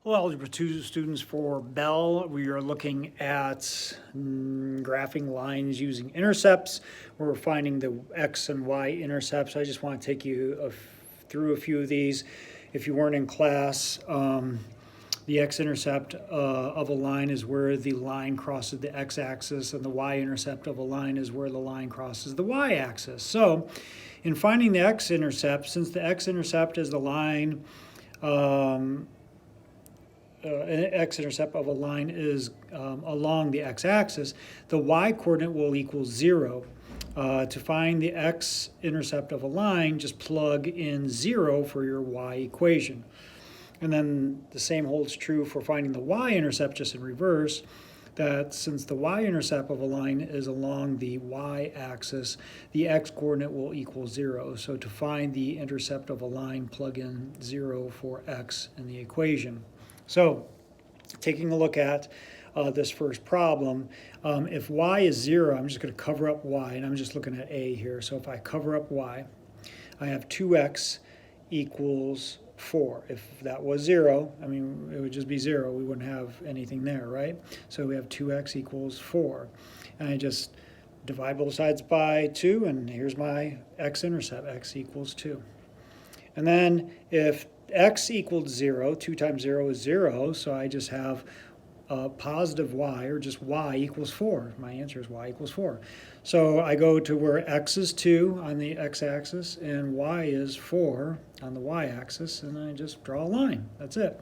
Hello, Algebra 2 students. For Bell, we are looking at graphing lines using intercepts. We're finding the x and y intercepts. I just want to take you through a few of these. If you weren't in class, the x-intercept of a line is where the line crosses the x-axis, and the y-intercept of a line is where the line crosses the y-axis. So in finding the x-intercept, since the x-intercept is the line, x-intercept of a line is along the x-axis, the y-coordinate will equal 0. To find the x-intercept of a line, just plug in 0 for your y equation. And then the same holds true for finding the y-intercept, just in reverse, that since the y-intercept of a line is along the y-axis, the x-coordinate will equal 0. So to find the intercept of a line, plug in 0 for x in the equation. So taking a look at this first problem, if y is 0, I'm just going to cover up y, and I'm just looking at a here. So if I cover up y, I have 2x equals 4. If that was 0, I mean, it would just be 0. We wouldn't have anything there, right? So we have 2x equals 4. And I just divide both sides by 2, and here's my x-intercept, x equals 2. And then if x equals 0, 2 times 0 is 0, so I just have positive y, or just y equals 4. My answer is y equals 4. So I go to where x is 2 on the x-axis and y is 4 on the y-axis, and I just draw a line. That's it.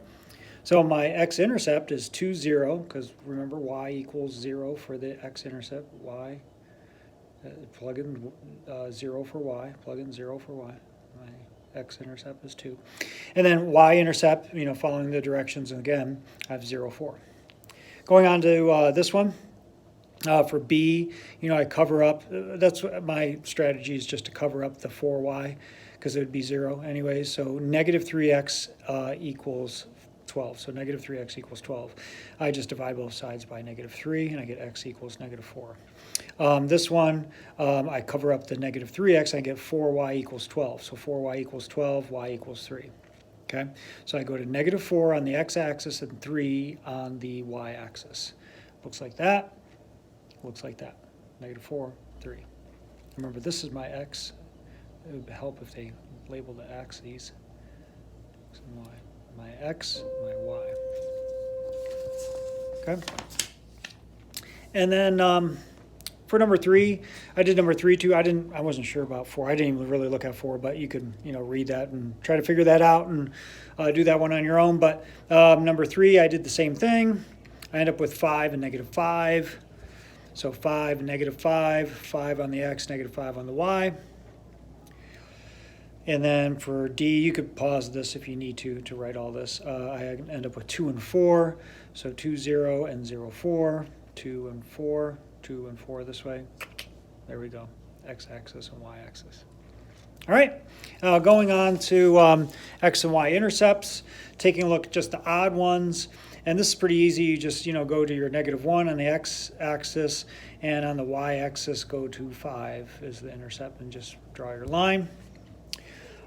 So my x-intercept is 2, 0, because remember y equals 0 for the x-intercept. Y, plug in 0 for y, plug in 0 for y. My x-intercept is 2. And then y-intercept, following the directions, and again, I have 0, 4. Going on to this one, for B, I cover up, that's what my strategy is, just to cover up the 4y, because it would be 0 anyways. So negative 3x equals 12. So negative 3x equals 12. I just divide both sides by negative 3, and I get x equals negative 4. This one, I cover up the negative 3x, I get 4y equals 12. So 4y equals 12, y equals 3. Okay, so I go to negative 4 on the x-axis and 3 on the y-axis. Looks like that, looks like that. Negative 4, 3. Remember, this is my x. It would help if they label the axes. X and y. My x, my y. Okay. And then for number 3, I did number 3 too. I wasn't sure about 4. I didn't even really look at 4, but you could read that and try to figure that out and do that one on your own. But number 3, I did the same thing. I end up with 5 and negative 5. So 5 and negative 5, 5 on the x, negative 5 on the y. And then for D, you could pause this if you need to write all this. I end up with 2 and 4. So 2, 0 and 0, 4. 2 and 4. 2 and 4 this way. There we go. X-axis and y-axis. All right. Going on to x and y intercepts. Taking a look at just the odd ones. And this is pretty easy. You just go to your negative 1 on the x-axis, and on the y-axis go to 5 is the intercept, and just draw your line.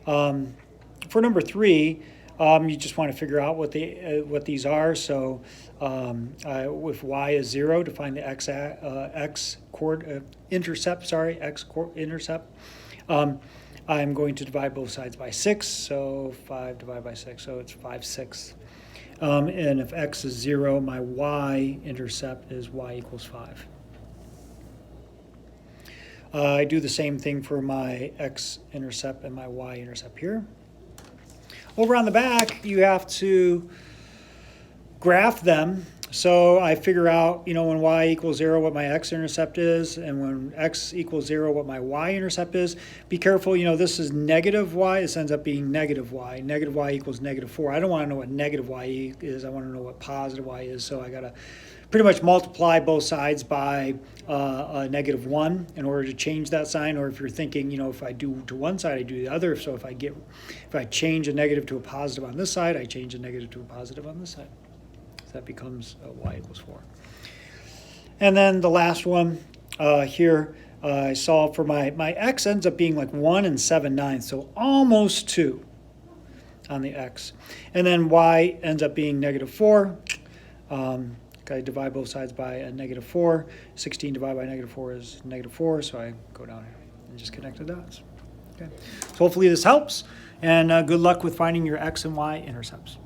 For number 3, you just want to figure out what these are. So if y is 0, to find the x-intercept, I'm going to divide both sides by 6. So 5 divided by 6, so it's 5/6. And if x is 0, my y-intercept is y equals 5. I do the same thing for my x-intercept and my y-intercept here. Over on the back, you have to graph them. So I figure out, when y equals 0, what my x-intercept is, and when x equals 0, what my y-intercept is. Be careful, this is negative y. This ends up being negative y. Negative y equals negative 4. I don't want to know what negative y is. I want to know what positive y is. So I got to pretty much multiply both sides by a negative 1 in order to change that sign. Or if you're thinking, if I do to one side, I do the other. So if I change a negative to a positive on this side, I change a negative to a positive on this side. So that becomes y equals 4. And then the last one here, I solve for my x ends up being like 1 and 7/9, so almost 2. on the x. And then y ends up being -4. I divide both sides by a -4. 16 divided by -4 is -4, so I go down here and just connect the dots. Okay. So hopefully this helps, and good luck with finding your x and y intercepts.